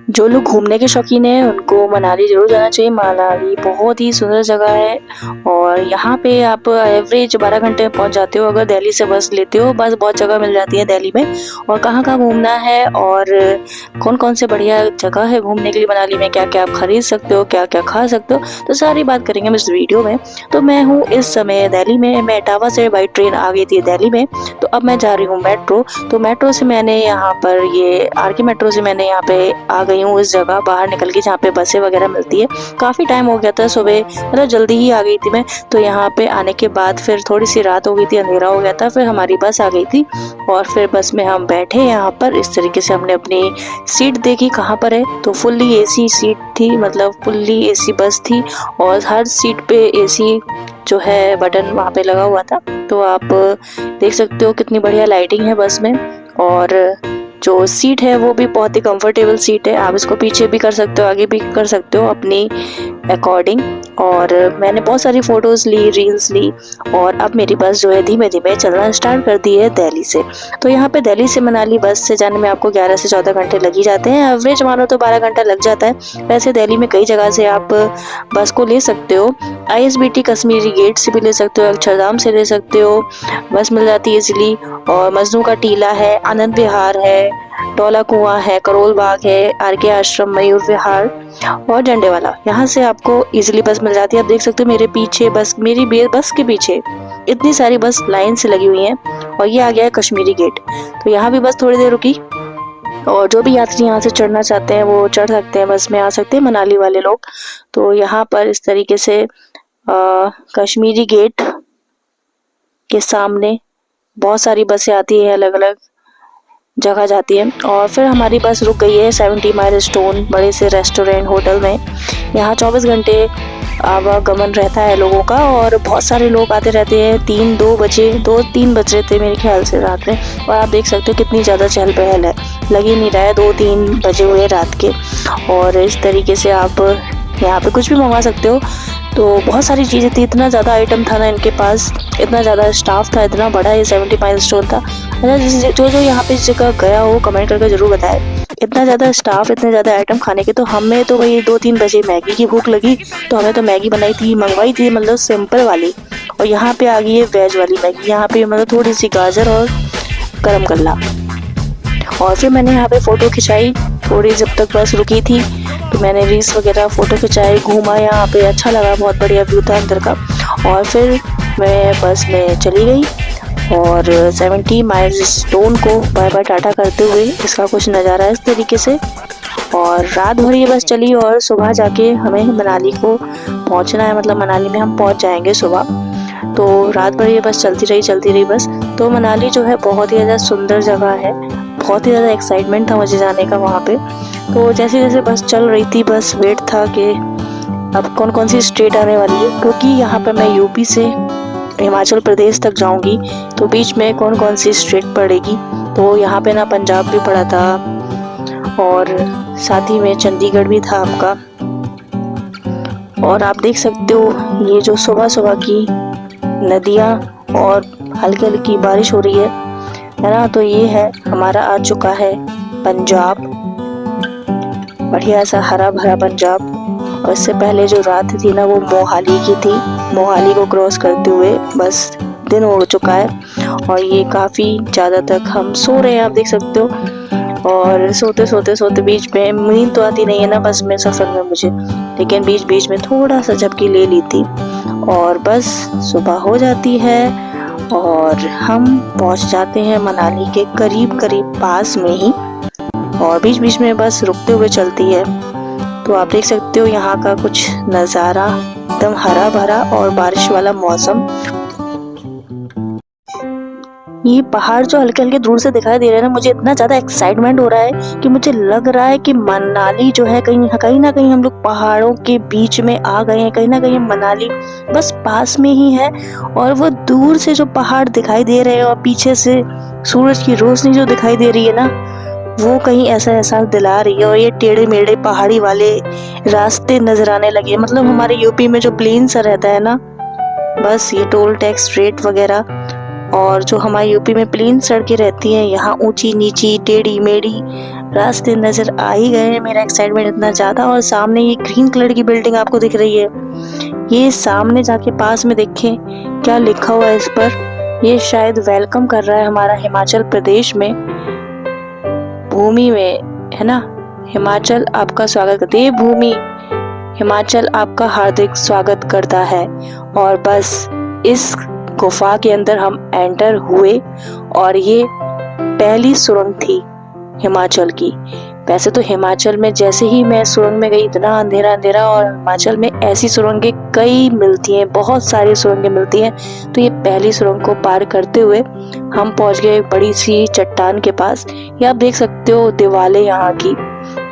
जो लोग घूमने के शौकीन हैं उनको मनाली ज़रूर जाना चाहिए। मनाली बहुत ही सुंदर जगह है और यहाँ पे आप एवरेज 12 घंटे में पहुँच जाते हो अगर दिल्ली से बस लेते हो। बस बहुत जगह मिल जाती है दिल्ली में। और कहाँ-कहाँ घूमना है और कौन-कौन से बढ़िया जगह है घूमने के लिए मनाली में, क्या-क्या आप खरीद सकते हो, क्या-क्या खा सकते हो, तो सारी बात करेंगे हम इस वीडियो में। तो मैं हूँ इस समय दिल्ली में, मैं इटावा से बाई ट्रेन आ गई थी दिल्ली में, तो अब मैं जा रही हूँ मेट्रो। तो मेट्रो से मैंने यहाँ पर ये आरके मेट्रो से मैंने यहाँ पे आ गई हूँ इस जगह बाहर निकल के जहाँ पे बसें वगैरह मिलती है। काफ़ी टाइम हो गया था, सुबह मतलब जल्दी ही आ गई थी मैं। तो यहाँ पे आने के बाद फिर थोड़ी सी रात हो गई थी, अंधेरा हो गया था, फिर हमारी बस आ गई थी और फिर बस में हम बैठे यहाँ पर। इस तरीके से हमने अपनी सीट देखी कहाँ पर है, तो फुल्ली एसी सीट थी, मतलब फुल्ली एसी बस थी और हर सीट पे एसी जो है बटन वहाँ पे लगा हुआ था। तो आप देख सकते हो कितनी बढ़िया लाइटिंग है बस में और जो सीट है वो भी बहुत ही कंफर्टेबल सीट है। आप इसको पीछे भी कर सकते हो, आगे भी कर सकते हो अपनी अकॉर्डिंग। और मैंने बहुत सारी फोटोज़ ली, रील्स ली और अब मेरी बस जो है धीमे-धीमे चलना स्टार्ट कर दी है दिल्ली से। तो यहाँ पे दिल्ली से मनाली बस से जाने में आपको 11 से 14 घंटे लग ही जाते हैं। एवरेज मानो तो 12 घंटा लग जाता है। वैसे दिल्ली में कई जगह से आप बस को ले सकते हो। आईएसबीटी कश्मीरी गेट से भी ले सकते हो, अक्षरधाम से ले सकते हो, बस मिल जाती है इजीली। और मजनू का टीला है, आनंद विहार है, टोला कुआं है, करोल बाग है, आरके आश्रम, मयूर विहार और झंडेवाला, यहाँ से आपको इजीली बस मिल जाती है। आप देख सकते हो मेरे पीछे बस, मेरी बस के पीछे इतनी सारी बस लाइन से लगी हुई हैं। और ये आ गया है कश्मीरी गेट, तो यहाँ भी बस थोड़ी देर रुकी और जो भी यात्री यहाँ से चढ़ना चाहते हैं वो चढ़ सकते हैं, बस में आ सकते हैं मनाली वाले लोग। तो यहाँ पर इस तरीके से कश्मीरी गेट के सामने बहुत सारी बसें आती हैं, अलग अलग जगह जाती है। और फिर हमारी बस रुक गई है 70 माइल स्टोन बड़े से रेस्टोरेंट होटल में। यहाँ 24 घंटे आवागमन रहता है लोगों का और बहुत सारे लोग आते रहते हैं। 2-3 बज रहे थे मेरे ख्याल से रात में, और आप देख सकते हो कितनी ज़्यादा चहल पहल है। लग ही नहीं रहा है 2-3 बजे हुए रात के। और इस तरीके से आप यहाँ पे कुछ भी मंगवा सकते हो। तो बहुत सारी चीज़ें थी, इतना ज़्यादा आइटम था ना इनके पास, इतना ज़्यादा स्टाफ था, इतना बड़ा ये 70 माइल स्टोर था। अच्छा, जो यहाँ पे इस जगह गया हो कमेंट करके ज़रूर बताएं। इतना ज़्यादा स्टाफ, इतने ज़्यादा आइटम खाने के, तो हमें तो भाई 2-3 बजे मैगी की भूख लगी, तो हमें तो मैगी मंगवाई थी, मतलब सिंपल वाली। और यहाँ पे आ गई है वेज वाली मैगी, यहाँ पे मतलब थोड़ी सी गाजर और गरम गल्ला। और फिर मैंने यहाँ पे फ़ोटो खिंचाई थोड़ी, जब तक बस रुकी थी तो मैंने रील्स वगैरह फ़ोटो खिंचाई, घूमा यहाँ पे, अच्छा लगा, बहुत बढ़िया व्यू था अंदर का। और फिर मैं बस में चली गई और 70 माइल्स स्टोन को बाय बाय टाटा करते हुए इसका कुछ नज़ारा इस तरीके से। और रात भर ये बस चली और सुबह जाके हमें मनाली को पहुँचना है, मतलब मनाली में हम पहुँच जाएंगे सुबह। तो रात भर ये बस चलती रही बस। तो मनाली जो है बहुत ही ज़्यादा सुंदर जगह है, बहुत ही ज़्यादा एक्साइटमेंट था मुझे जाने का वहाँ पे। तो जैसे जैसे बस चल रही थी, बस वेट था कि अब कौन कौन सी स्टेट आने वाली है, क्योंकि यहाँ पर मैं यूपी से हिमाचल प्रदेश तक जाऊँगी, तो बीच में कौन कौन सी स्टेट पड़ेगी। तो यहाँ पे ना पंजाब भी पड़ा था और साथ ही में चंडीगढ़ भी था आपका। और आप देख सकते हो ये जो सुबह सुबह की नदियाँ और हल्की हल्की बारिश हो रही है ना, तो ये है हमारा आ चुका है पंजाब, बढ़िया सा हरा भरा पंजाब। और इससे पहले जो रात थी ना वो मोहाली की थी, मोहाली को क्रॉस करते हुए बस दिन हो चुका है और ये काफ़ी ज़्यादा तक हम सो रहे हैं, आप देख सकते हो। और सोते बीच में नींद तो आती नहीं है ना बस में, सफ़र में मुझे, लेकिन बीच में थोड़ा सा झपकी ले ली थी और बस सुबह हो जाती है और हम पहुंच जाते हैं मनाली के करीब पास में ही। और बीच में बस रुकते हुए चलती है। तो आप देख सकते हो यहाँ का कुछ नज़ारा, एकदम हरा भरा और बारिश वाला मौसम। ये पहाड़ जो हल्के हल्के दूर से दिखाई दे रहे हैं ना, मुझे इतना ज़्यादा एक्साइटमेंट हो रहा है कि मुझे लग रहा है कि मनाली जो है कहीं ना कहीं हम लोग पहाड़ों के बीच में आ गए हैं, कहीं ना कहीं मनाली बस पास में ही है। और वो दूर से जो पहाड़ दिखाई दे रहे हैं और पीछे से सूरज की रोशनी जो दिखाई दे रही है ना, वो कहीं ऐसा एहसास दिला रही है। और ये टेढ़े मेढ़े पहाड़ी वाले रास्ते नजर आने लगे, मतलब हमारे यूपी में जो प्लेन सा रहता है ना, बस ये टोल टैक्स रेट वगैरह, और जो हमारे यूपी में प्लेन सड़कें रहती हैं, यहाँ ऊंची नीची टेढ़ी मेढ़ी रास्ते नजर आ ही गए। मेरा एक्साइटमेंट इतना ज्यादा, और सामने ये ग्रीन कलर की बिल्डिंग आपको दिख रही है, ये सामने जाके पास में देखें क्या लिखा हुआ है इस पर। ये शायद वेलकम कर रहा है हमारा हिमाचल प्रदेश में, भूमि में, है ना। हिमाचल आपका स्वागत, देवभूमि हिमाचल आपका हार्दिक स्वागत करता है। और बस इस गुफा के अंदर हम एंटर हुए, और ये पहली सुरंग थी हिमाचल की। वैसे तो हिमाचल में जैसे ही मैं सुरंग में गई इतना अंधेरा अंधेरा, और हिमाचल में ऐसी सुरंगें कई मिलती हैं, बहुत सारी सुरंगें मिलती हैं। तो ये पहली सुरंग को पार करते हुए हम पहुंच गए एक बड़ी सी चट्टान के पास। ये आप देख सकते हो दीवारें यहाँ की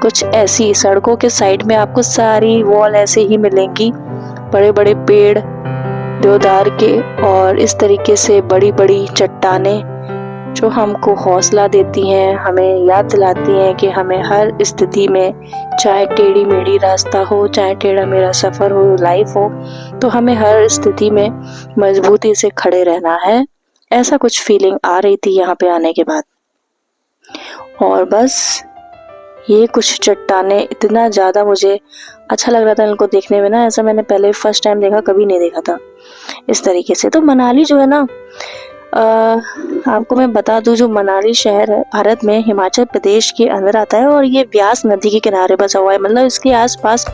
कुछ ऐसी, सड़कों के साइड में आपको सारी वॉल ऐसे ही मिलेंगी, बड़े बड़े पेड़ देवदार के, और इस तरीके से बड़ी बड़ी चट्टानें जो हमको हौसला देती हैं, हमें याद दिलाती हैं कि हमें हर स्थिति में, चाहे टेढ़ी मेढ़ी रास्ता हो, चाहे टेढ़ा मेढ़ा सफर हो, लाइफ हो, तो हमें हर स्थिति में मजबूती से खड़े रहना है। ऐसा कुछ फीलिंग आ रही थी यहाँ पे आने के बाद। और बस ये कुछ चट्टानें इतना ज्यादा मुझे अच्छा लग रहा था इनको देखने में ना, ऐसा मैंने पहले फर्स्ट टाइम देखा, कभी नहीं देखा था इस तरीके से। तो मनाली जो है ना, आपको मैं बता दूं, जो मनाली शहर है भारत में हिमाचल प्रदेश के अंदर आता है, और ये व्यास नदी के किनारे बसा हुआ है। मतलब इसके आसपास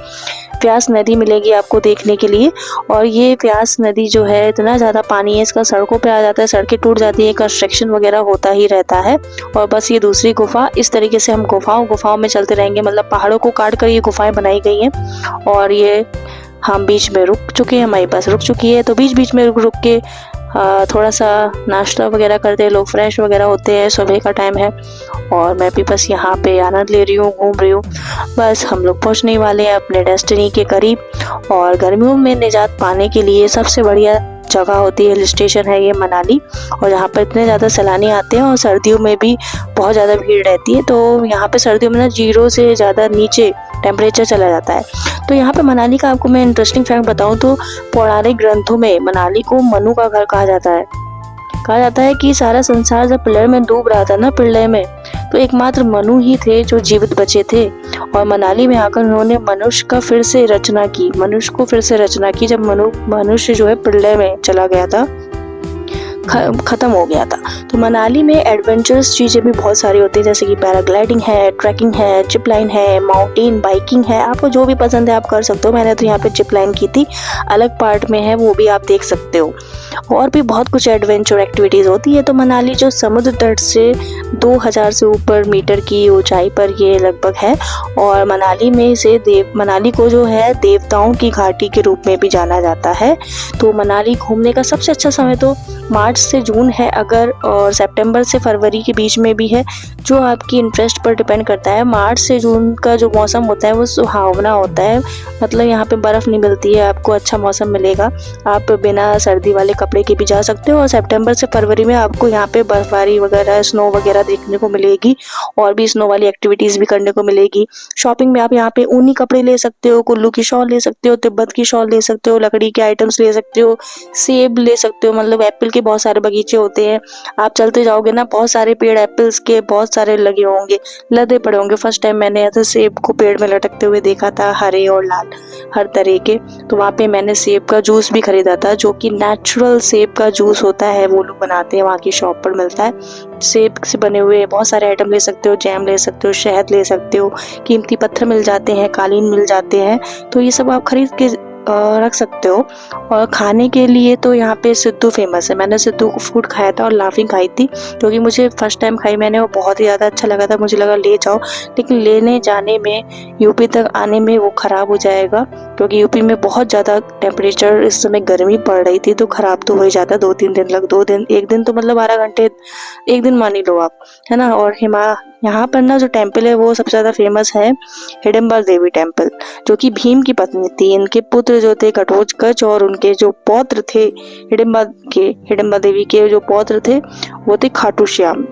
व्यास नदी मिलेगी आपको देखने के लिए। और ये व्यास नदी जो है इतना ज़्यादा पानी है, इसका सड़कों पे आ जाता है, सड़कें टूट जाती है, कंस्ट्रक्शन वगैरह होता ही रहता है। और बस ये दूसरी गुफा, इस तरीके से हम गुफाओं में चलते रहेंगे। मतलब पहाड़ों को काट कर ये गुफाएं बनाई गई हैं, और ये हम बीच में रुक चुके हैं, हमारी बस रुक चुकी है। तो बीच बीच में रुक के थोड़ा सा नाश्ता वगैरह करते हैं लोग, फ्रेश वगैरह होते हैं, सुबह का टाइम है। और मैं भी बस यहाँ पे आनंद ले रही हूँ, घूम रही हूँ। बस हम लोग पहुँचने वाले हैं अपने डेस्टिनी के करीब। और गर्मियों में निजात पाने के लिए सबसे बढ़िया जगह होती है, हिल स्टेशन है ये मनाली। और यहाँ पर इतने ज़्यादा सैलानी आते हैं, और सर्दियों में भी बहुत ज़्यादा भीड़ रहती है। तो यहाँ पे सर्दियों में ना 0 से ज़्यादा नीचे टेम्परेचर चला जाता है। तो यहाँ पे मनाली का आपको मैं इंटरेस्टिंग फैक्ट बताऊँ तो पौराणिक ग्रंथों में मनाली को मनु का घर कहा जाता है। कहा जाता है कि सारा संसार जब प्रलय में डूब रहा था ना, प्रलय में, तो एकमात्र मनु ही थे जो जीवित बचे थे। और मनाली में आकर उन्होंने मनुष्य को फिर से रचना की, जब मनुष्य जो है प्रलय में चला गया था, खत्म हो गया था। तो मनाली में एडवेंचरस चीज़ें भी बहुत सारी होती है, जैसे कि पैराग्लाइडिंग है, ट्रैकिंग है, जिप लाइन है, माउंटेन बाइकिंग है। आपको जो भी पसंद है आप कर सकते हो। मैंने तो यहाँ पे जिप लाइन की थी, अलग पार्ट में है, वो भी आप देख सकते हो। और भी बहुत कुछ एडवेंचर एक्टिविटीज़ होती है। तो मनाली जो समुद्र तट से 2000 से ऊपर मीटर की ऊंचाई पर ये लगभग है। और मनाली को जो है देवताओं की घाटी के रूप में भी जाना जाता है। तो मनाली घूमने का सबसे अच्छा समय तो मार्च से जून है अगर, और सितंबर से फरवरी के बीच में भी है, जो आपकी इंटरेस्ट पर डिपेंड करता है। मार्च से जून का जो मौसम होता है वो सुहावना होता है, मतलब यहाँ पे बर्फ़ नहीं मिलती है, आपको अच्छा मौसम मिलेगा, आप बिना सर्दी वाले कपड़े के भी जा सकते हो। और सितंबर से फरवरी में आपको यहाँ पे बर्फबारी वगैरह, स्नो वगैरह देखने को मिलेगी, और भी स्नो वाली एक्टिविटीज़ भी करने को मिलेगी। शॉपिंग में आप यहाँ पे ऊनी कपड़े ले सकते हो, कुल्लू की शॉल ले सकते हो, तिब्बत की शॉल ले सकते हो, लकड़ी के आइटम्स ले सकते हो, सेब ले सकते हो। मतलब एप्पल के बहुत सारे बगीचे होते हैं, आप चलते जाओगे ना, बहुत सारे पेड़ एप्पल्स के बहुत सारे लगे होंगे, लदे पड़े होंगे। फर्स्ट टाइम मैंने ऐसे सेब को पेड़ में लटकते हुए देखा था, हरे और लाल हर तरह के। तो वहाँ पे मैंने सेब का जूस भी खरीदा था, जो कि नेचुरल सेब का जूस होता है, वो लोग बनाते हैं, वहाँ की शॉप पर मिलता है। सेब से बने हुए बहुत सारे आइटम ले सकते हो, जैम ले सकते हो, शहद ले सकते हो, कीमती पत्थर मिल जाते हैं, कालीन मिल जाते हैं। तो ये सब आप खरीद के रख सकते हो। और खाने के लिए तो यहाँ पे सिद्धू फेमस है। मैंने सिद्धू फूड खाया था और लाफिंग खाई थी, क्योंकि मुझे फर्स्ट टाइम खाई मैंने, वो बहुत ही ज़्यादा अच्छा लगा था। मुझे लगा ले जाओ, लेकिन लेने जाने में, यूपी तक आने में वो ख़राब हो जाएगा, क्योंकि यूपी में बहुत ज़्यादा टेम्परेचर, इस समय गर्मी पड़ रही थी, तो ख़राब तो हो ही जाता। 2-3 दिन एक दिन तो मतलब 12 घंटे, एक दिन मान ही लो आप, है ना। और यहाँ पर ना जो टेम्पल है वो सबसे ज़्यादा फेमस है हिडिंबा देवी टेम्पल, जो कि भीम की पत्नी थी। इनके पुत्र जो थे घटोत्कच, और उनके जो पौत्र थे हिडिंबा देवी के जो पौत्र थे वो थे खाटू श्याम।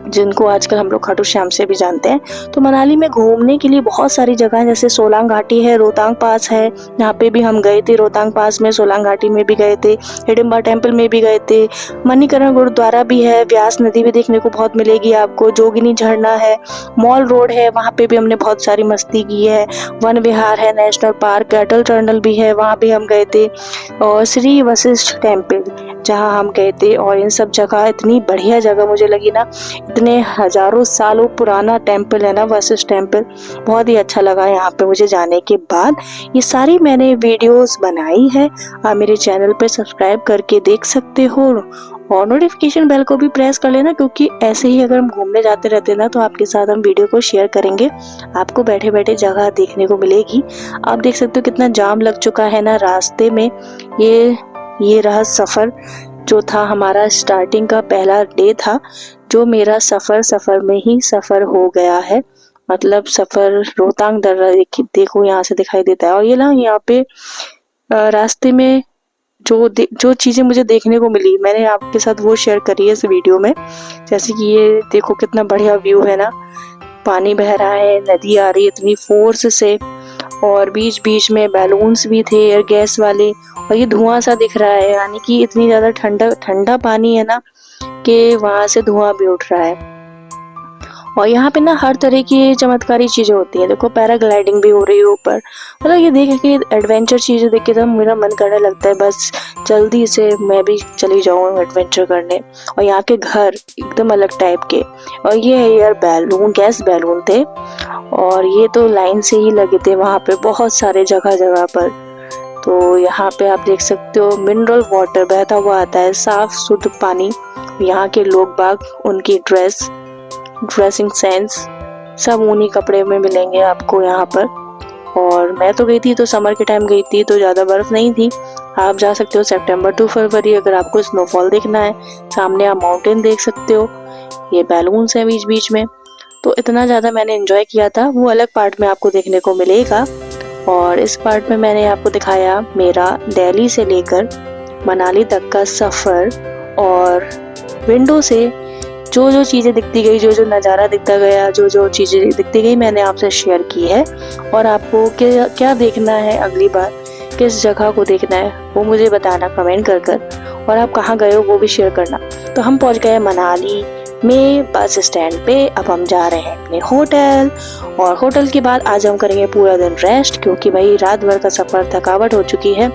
जिनको आजकल हम लोग खाटू श्याम से भी जानते हैं। तो मनाली में घूमने के लिए बहुत सारी जगह है, जैसे सोलांग घाटी है, रोहतांग पास है, यहाँ पे भी हम गए थे। रोहतांग पास में, सोलांग घाटी में भी गए थे, हिडिंबा टेम्पल में भी गए थे, मणिकरण गुरुद्वारा भी है, व्यास नदी भी देखने को बहुत मिलेगी आपको, जोगिनी झरना है, मॉल रोड है, वहाँ पे भी हमने बहुत सारी मस्ती की है, वन विहार है, नेशनल पार्क, अटल टनल भी है, वहाँ भी हम गए थे, और श्री वशिष्ठ टेम्पल जहाँ हम गए थे। और इन सब जगह इतनी बढ़िया जगह मुझे लगी ना, इतने हजारों सालों पुराना टेम्पल है ना वशिष्ठ टेम्पल, बहुत ही अच्छा लगा यहाँ पे मुझे जाने के बाद। ये सारी मैंने वीडियोस बनाई है, आप मेरे चैनल पे सब्सक्राइब करके देख सकते हो, और नोटिफिकेशन बेल को भी प्रेस कर लेना, क्योंकि ऐसे ही अगर हम घूमने जाते रहते हैं ना तो आपके साथ हम वीडियो को शेयर करेंगे, आपको बैठे बैठे जगह देखने को मिलेगी। आप देख सकते हो कितना जाम लग चुका है ना रास्ते में। ये रहा सफर जो था हमारा, स्टार्टिंग का पहला डे था, जो मेरा सफर में ही सफर हो गया है। मतलब सफर रोहतांग दर्रा देखो यहाँ से दिखाई देता है। और ये ना यहाँ पे रास्ते में जो चीजें मुझे देखने को मिली, मैंने आपके साथ वो शेयर करी है इस वीडियो में। जैसे कि ये देखो कितना बढ़िया व्यू है ना, पानी बह रहा है, नदी आ रही है इतनी फोर्स से, और बीच बीच में बैलून्स भी थे एयर गैस वाले, और ये धुआं सा दिख रहा है, यानी कि इतनी ज्यादा ठंडा ठंडा पानी है ना कि वहां से धुआं भी उठ रहा है। और यहाँ पे ना हर तरह की चमत्कारी चीजें होती है, देखो पैराग्लाइडिंग भी हो रही है ऊपर। मतलब ये देख के एडवेंचर चीजें देख के तो मेरा मन करने लगता है बस जल्दी से मैं भी चली जाऊँ एडवेंचर करने। और यहाँ के घर एकदम अलग टाइप के, और ये है यार बैलून, गैस बैलून थे, और ये तो लाइन से ही लगे थे वहाँ पे बहुत सारे जगह जगह पर। तो यहाँ पे आप देख सकते हो मिनरल वाटर बहता हुआ आता है, साफ शुद्ध पानी। यहाँ के लोग बाग, उनकी ड्रेसिंग सेंस सब ऊनी कपड़े में मिलेंगे आपको यहाँ पर। और मैं तो गई थी तो समर के टाइम गई थी, तो ज़्यादा बर्फ़ नहीं थी। आप जा सकते हो सितंबर टू फरवरी अगर आपको स्नोफॉल देखना है। सामने आप माउंटेन देख सकते हो, ये बैलून्स हैं बीच बीच में। तो इतना ज़्यादा मैंने एंजॉय किया था, वो अलग पार्ट में आपको देखने को मिलेगा। और इस पार्ट में मैंने आपको दिखाया मेरा दिल्ली से लेकर मनाली तक का सफ़र, और विंडो से जो जो चीज़ें दिखती गई, जो जो नज़ारा दिखता गया, जो जो चीज़ें दिखती गई, मैंने आपसे शेयर की है। और आपको क्या क्या देखना है अगली बार, किस जगह को देखना है, वो मुझे बताना कमेंट कर। और आप कहाँ गए हो वो भी शेयर करना। तो हम पहुँच गए मनाली में बस स्टैंड पे। अब हम जा रहे हैं अपने होटल, और होटल के बाद आज हम करेंगे पूरा दिन रेस्ट, क्योंकि भाई रात भर का सफ़र थकावट हो चुकी है।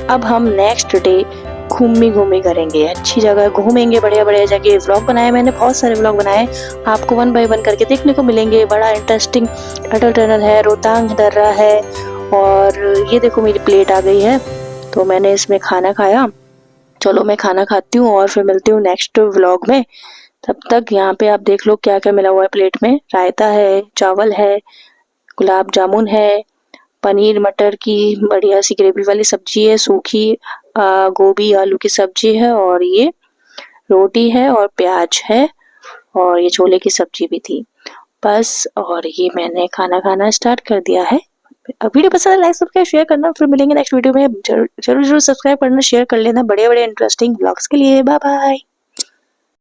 अब हम नेक्स्ट डे घूमी करेंगे, अच्छी जगह घूमेंगे, बढ़िया बढ़िया जगह। व्लॉग बनाए मैंने, बहुत सारे व्लॉग बनाए, आपको 1 बाय 1 करके देखने को मिलेंगे। बड़ा इंटरेस्टिंग अटल टनल है, रोहतांग दर्रा है, और ये देखो मेरी प्लेट आ गई है, तो मैंने इसमें खाना खाया। चलो मैं खाना खाती हूँ और फिर मिलती हूँ नेक्स्ट व्लॉग में। तब तक यहाँ पे आप देख लो क्या क्या मिला हुआ है प्लेट में। रायता है, चावल है, गुलाब जामुन है, पनीर मटर की बढ़िया सी ग्रेवी वाली सब्जी है, सूखी गोभी आलू की सब्जी है, और ये रोटी है और प्याज है, और ये छोले की सब्जी भी थी बस। और ये मैंने खाना खाना स्टार्ट कर दिया है। वीडियो पसंद है लाइक सब्सक्राइब शेयर करना, फिर मिलेंगे नेक्स्ट वीडियो में। जरूर सब्सक्राइब करना, शेयर कर लेना बड़े बड़े इंटरेस्टिंग ब्लॉग्स के लिए। Bye bye.